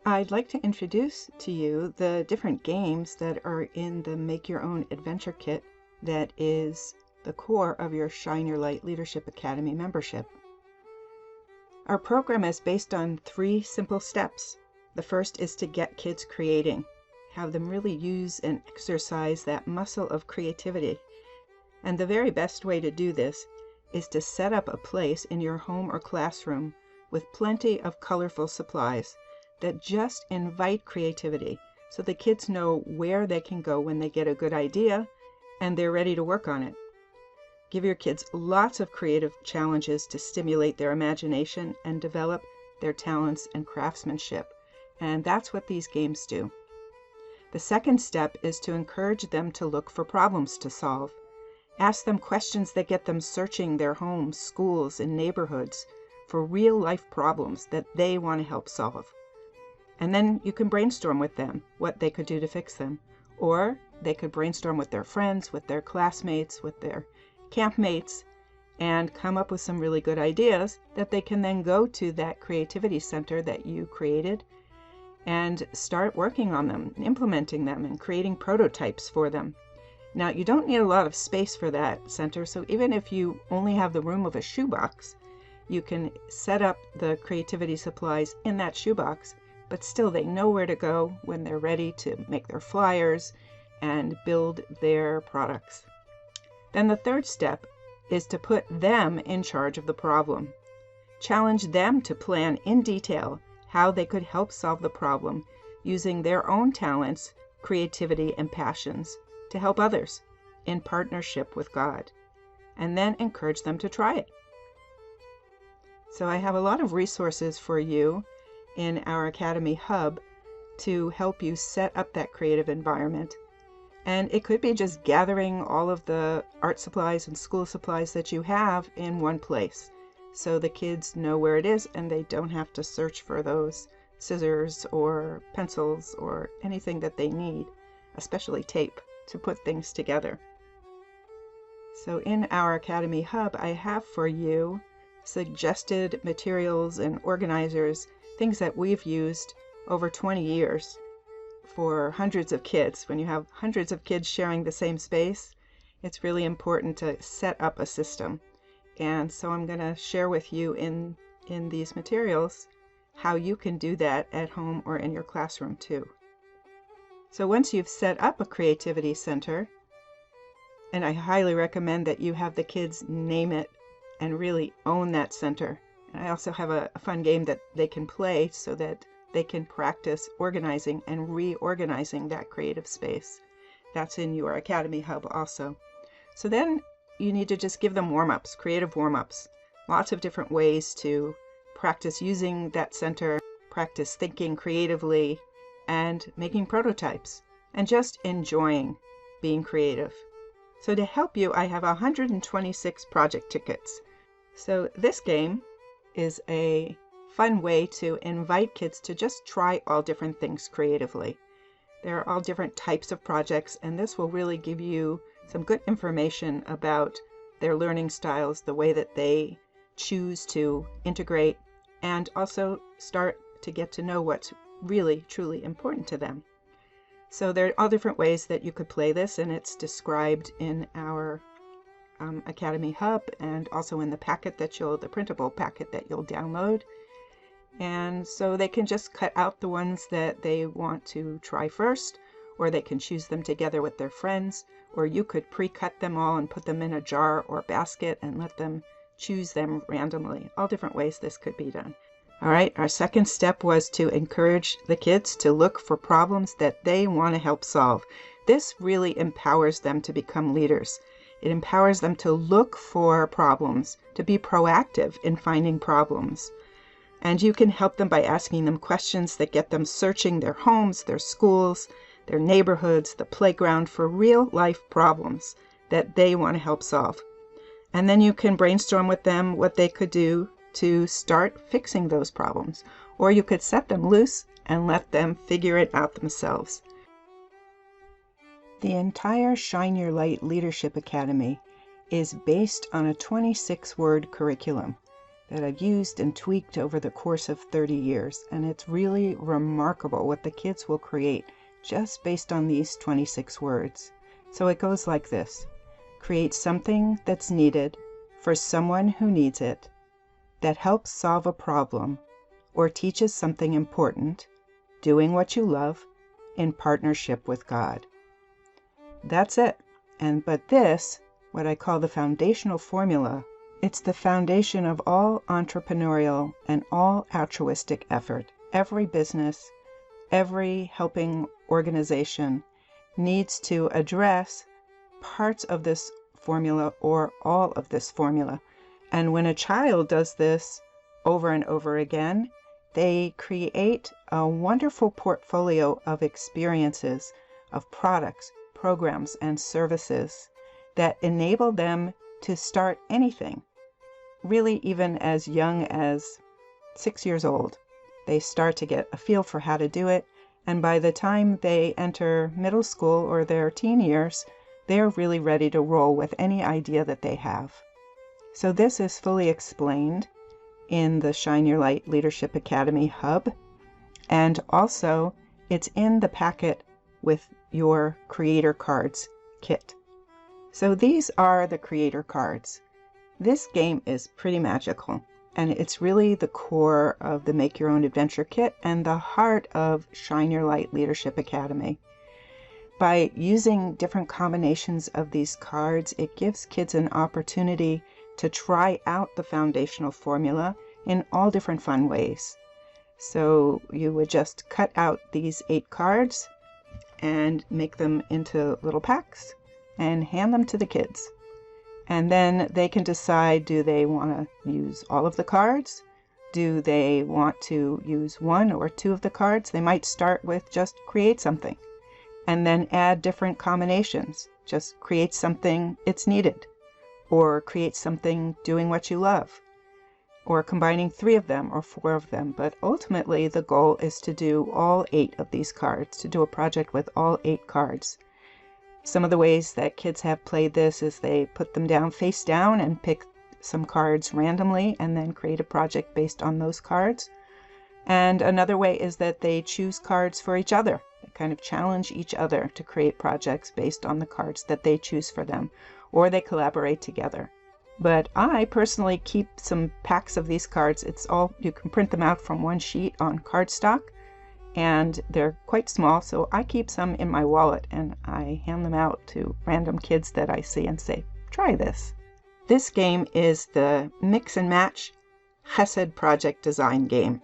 I'd like to introduce to you the different games that are in the Make Your Own Adventure Kit that is the core of your Shine Your Light Leadership Academy membership. Our program is based on 3 simple steps. The first is to get kids creating, have them really use and exercise that muscle of creativity. And the very best way to do this is to set up a place in your home or classroom with plenty of colorful supplies that just invite creativity, so the kids know where they can go when they get a good idea and they're ready to work on it. Give your kids lots of creative challenges to stimulate their imagination and develop their talents and craftsmanship. And that's what these games do. The second step is to encourage them to look for problems to solve. Ask them questions that get them searching their homes, schools, and neighborhoods for real-life problems that they want to help solve. And then you can brainstorm with them what they could do to fix them. Or they could brainstorm with their friends, with their classmates, with their campmates, and come up with some really good ideas that they can then go to that creativity center that you created and start working on them, implementing them, and creating prototypes for them. Now, you don't need a lot of space for that center, so even if you only have the room of a shoebox, you can set up the creativity supplies in that shoebox, but still they know where to go when they're ready to make their flyers and build their products. Then the third step is to put them in charge of the problem. Challenge them to plan in detail how they could help solve the problem using their own talents, creativity, and passions to help others in partnership with God, and then encourage them to try it. So I have a lot of resources for you in our Academy Hub to help you set up that creative environment. And it could be just gathering all of the art supplies and school supplies that you have in one place, so the kids know where it is and they don't have to search for those scissors or pencils or anything that they need, especially tape, to put things together. So in our Academy Hub, I have for you suggested materials and organizers, things that we've used over 20 years for hundreds of kids. When you have hundreds of kids sharing the same space, it's really important to set up a system. And so I'm going to share with you in these materials how you can do that at home or in your classroom too. So once you've set up a creativity center, and I highly recommend that you have the kids name it and really own that center. And I also have a fun game that they can play so that they can practice organizing and reorganizing that creative space. That's in your Academy Hub also. So then you need to just give them warm-ups, creative warm-ups. Lots of different ways to practice using that center, practice thinking creatively, and making prototypes, and just enjoying being creative. So to help you, I have 126 project tickets. So this game is a fun way to invite kids to just try all different things creatively. There are all different types of projects, and this will really give you some good information about their learning styles, the way that they choose to integrate, and also start to get to know what's really, truly important to them. So there are all different ways that you could play this, and it's described in our Academy Hub and also in the packet that the printable packet that you'll download. And so they can just cut out the ones that they want to try first, or they can choose them together with their friends, or you could pre-cut them all and put them in a jar or basket and let them choose them randomly. All different ways this could be done. All right, our second step was to encourage the kids to look for problems that they want to help solve. This really empowers them to become leaders. It empowers them to look for problems, to be proactive in finding problems. And you can help them by asking them questions that get them searching their homes, their schools, their neighborhoods, the playground for real life problems that they want to help solve. And then you can brainstorm with them what they could do to start fixing those problems. Or you could set them loose and let them figure it out themselves. The entire Shine Your Light Leadership Academy is based on a 26-word curriculum that I've used and tweaked over the course of 30 years, and it's really remarkable what the kids will create just based on these 26 words. So it goes like this. Create something that's needed for someone who needs it, that helps solve a problem or teaches something important, doing what you love, in partnership with God. That's it. But this, what I call the foundational formula, it's the foundation of all entrepreneurial and all altruistic effort. Every business, every helping organization needs to address parts of this formula or all of this formula. And when a child does this over and over again, they create a wonderful portfolio of experiences, of products, programs, and services that enable them to start anything, really even as young as 6 years old. They start to get a feel for how to do it, and by the time they enter middle school or their teen years, they're really ready to roll with any idea that they have. So this is fully explained in the Shine Your Light Leadership Academy Hub, and also it's in the packet with your Creator Cards kit. So these are the Creator Cards. This game is pretty magical, and it's really the core of the Make Your Own Adventure kit and the heart of Shine Your Light Leadership Academy. By using different combinations of these cards, it gives kids an opportunity to try out the foundational formula in all different fun ways. So you would just cut out these 8 cards and make them into little packs and hand them to the kids. And then they can decide, do they want to use all of the cards? Do they want to use 1 or 2 of the cards? They might start with just create something and then add different combinations. Just create something, it's needed. Or create something doing what you love, or combining 3 of them or 4 of them. But ultimately the goal is to do all 8 of these cards, to do a project with all 8 cards. Some of the ways that kids have played this is they put them down face down and pick some cards randomly and then create a project based on those cards. And another way is that they choose cards for each other. They kind of challenge each other to create projects based on the cards that they choose for them, or they collaborate together. But I personally keep some packs of these cards. It's all, you can print them out from one sheet on cardstock, and they're quite small, so I keep some in my wallet and I hand them out to random kids that I see and say, try this. This game is the Mix and Match Chesed Project Design game.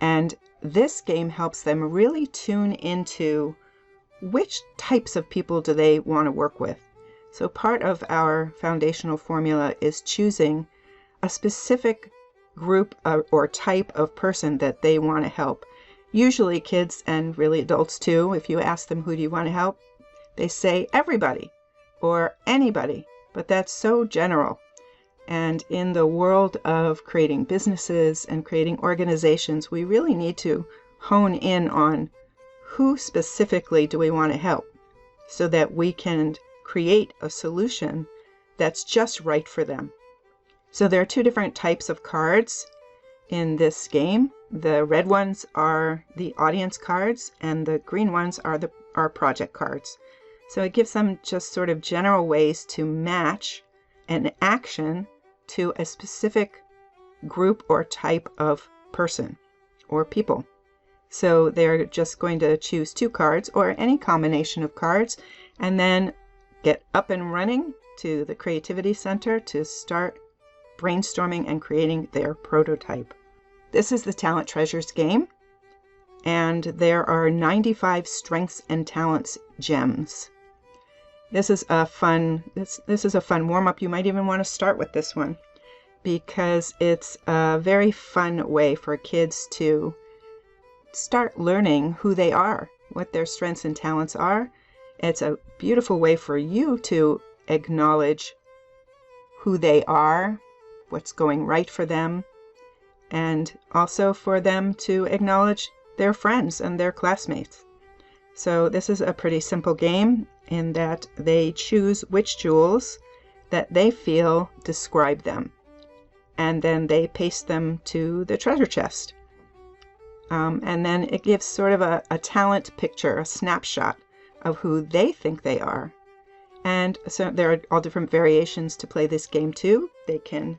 And this game helps them really tune into which types of people do they want to work with. So part of our foundational formula is choosing a specific group or type of person that they want to help. Usually kids, and really adults too, if you ask them who do you want to help, they say everybody or anybody, but that's so general. And in the world of creating businesses and creating organizations, we really need to hone in on who specifically do we want to help so that we can create a solution that's just right for them. So there are 2 different types of cards in this game. The red ones are the audience cards and the green ones are project cards. So it gives them just sort of general ways to match an action to a specific group or type of person or people. So they're just going to choose 2 cards or any combination of cards and then get up and running to the Creativity Center to start brainstorming and creating their prototype. This is the Talent Treasures game, and there are 95 Strengths and Talents gems. This is a fun warm-up. You might even want to start with this one because it's a very fun way for kids to start learning who they are, what their strengths and talents are. It's a beautiful way for you to acknowledge who they are, what's going right for them, and also for them to acknowledge their friends and their classmates. So this is a pretty simple game in that they choose which jewels that they feel describe them. and then they paste them to the treasure chest. And then it gives sort of a talent picture, a snapshot of who they think they are. And so there are all different variations to play this game too. They can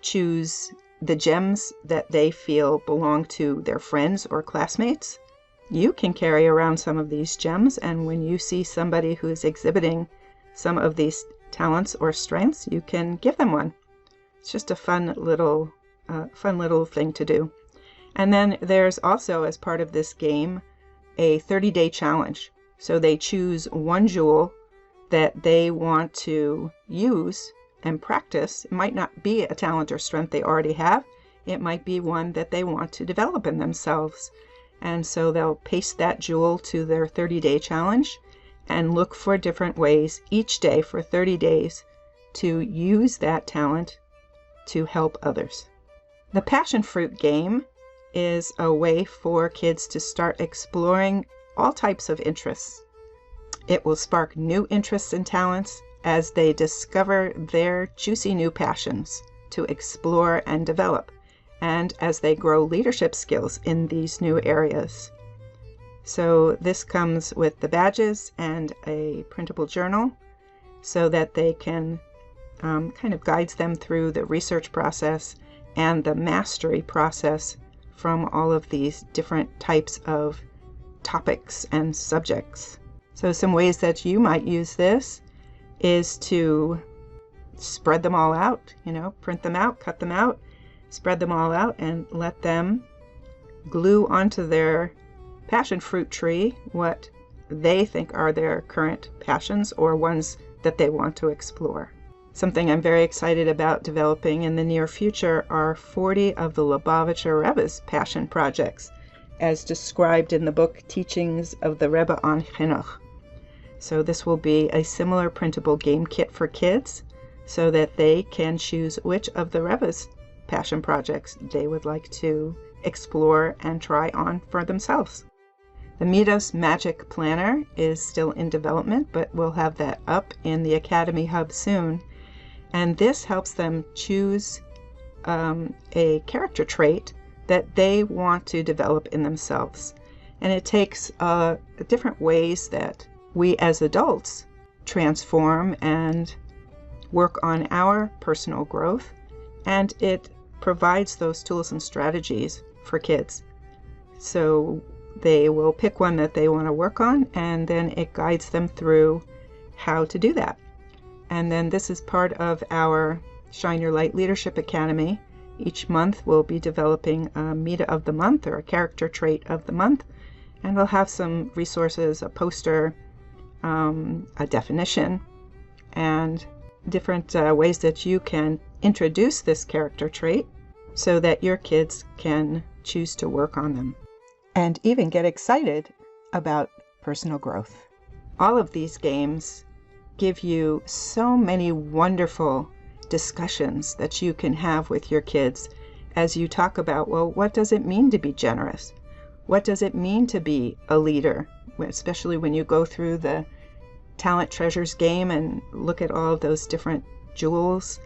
choose the gems that they feel belong to their friends or classmates. You can carry around some of these gems, and when you see somebody who is exhibiting some of these talents or strengths, you can give them one. It's just a fun little thing to do. And then there's also, as part of this game, a 30-day challenge. So they choose one jewel that they want to use and practice. It might not be a talent or strength they already have. It might be one that they want to develop in themselves. And so they'll paste that jewel to their 30-day challenge and look for different ways each day for 30 days to use that talent to help others. The passion fruit game is a way for kids to start exploring all types of interests. It will spark new interests and talents as they discover their juicy new passions to explore and develop, and as they grow leadership skills in these new areas. So this comes with the badges and a printable journal so that they can kind of guides them through the research process and the mastery process from all of these different types of topics and subjects. So some ways that you might use this is to spread them all out, print them out, cut them out, spread them all out, and let them glue onto their passion fruit tree what they think are their current passions or ones that they want to explore. Something I'm very excited about developing in the near future are 40 of the Lubavitcher Rebbe's passion projects, as described in the book Teachings of the Rebbe on Chinuch. So this will be a similar printable game kit for kids so that they can choose which of the Rebbe's passion projects they would like to explore and try on for themselves. The Midos Magic Planner is still in development, but we'll have that up in the Academy Hub soon. And this helps them choose a character trait that they want to develop in themselves. And it takes different ways that we as adults transform and work on our personal growth, and it provides those tools and strategies for kids. So they will pick one that they want to work on, and then it guides them through how to do that. And then this is part of our Shine Your Light Leadership Academy. Each month we'll be developing a Mida of the month or a character trait of the month, and we'll have some resources, a poster, a definition, and different ways that you can introduce this character trait so that your kids can choose to work on them and even get excited about personal growth. All of these games give you so many wonderful discussions that you can have with your kids as you talk about, well, what does it mean to be generous? What does it mean to be a leader? Especially when you go through the Talent Treasures game and look at all of those different jewels.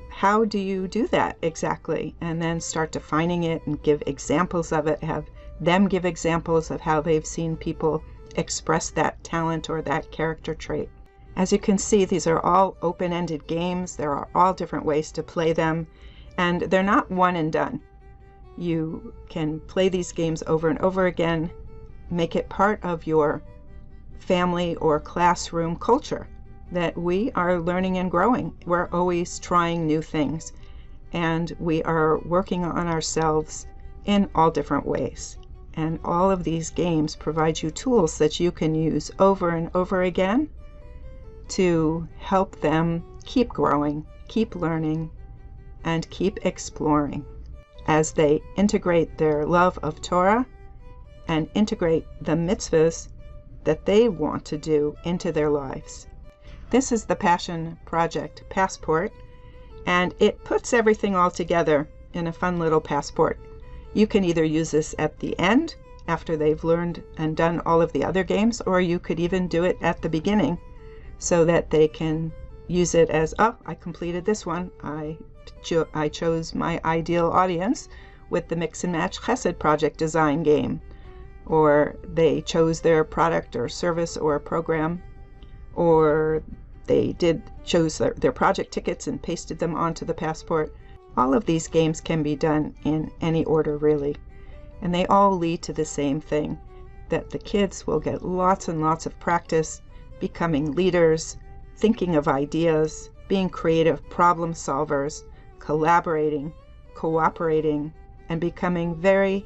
How do you do that exactly? And then start defining it and give examples of it, have them give examples of how they've seen people express that talent or that character trait. As you can see, these are all open-ended games. There are all different ways to play them, and they're not one and done. You can play these games over and over again, make it part of your family or classroom culture that we are learning and growing. We're always trying new things, and we are working on ourselves in all different ways. And all of these games provide you tools that you can use over and over again to help them keep growing, keep learning, and keep exploring as they integrate their love of Torah and integrate the mitzvahs that they want to do into their lives. This is the Passion Project Passport, and it puts everything all together in a fun little passport. You can either use this at the end, after they've learned and done all of the other games, or you could even do it at the beginning so that they can use it as, oh, I completed this one, I I chose my ideal audience with the Mix and Match Chesed Project design game, or they chose their product or service or program, or they chose their project tickets and pasted them onto the passport. All of these games can be done in any order, really, and they all lead to the same thing, that the kids will get lots and lots of practice becoming leaders, thinking of ideas, being creative problem solvers, collaborating, cooperating, and becoming very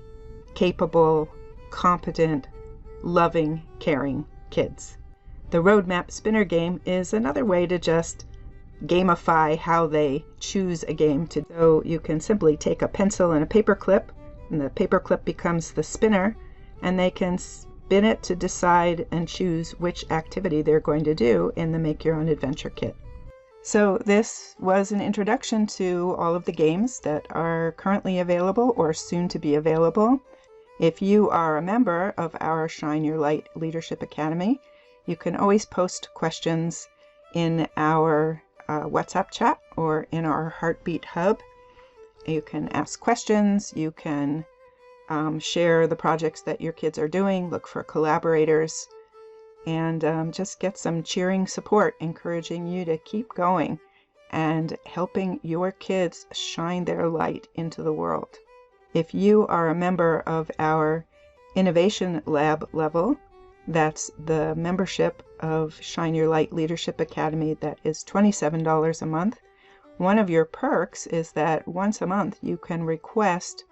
capable, competent, loving, caring kids. The Roadmap Spinner game is another way to just gamify how they choose a game to do. So you can simply take a pencil and a paper clip, and the paper clip becomes the spinner, and they can spin it to decide and choose which activity they're going to do in the Make Your Own Adventure Kit. So this was an introduction to all of the games that are currently available or soon to be available. If you are a member of our Shine Your Light Leadership Academy, you can always post questions in our WhatsApp chat or in our Heartbeat Hub. You can ask questions, you can share the projects that your kids are doing, look for collaborators, and just get some cheering support, encouraging you to keep going and helping your kids shine their light into the world. If you are a member of our Innovation Lab level, that's the membership of Shine Your Light Leadership Academy that is $27 a month. One of your perks is that once a month you can request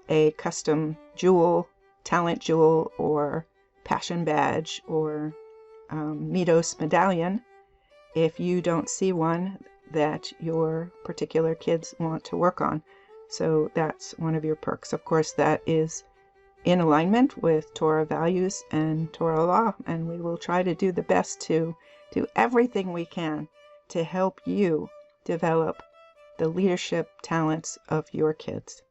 a custom jewel, talent jewel, or passion badge, or Midos medallion if you don't see one that your particular kids want to work on. So that's one of your perks. Of course, that is in alignment with Torah values and Torah law, and we will try to do the best to do everything we can to help you develop the leadership talents of your kids.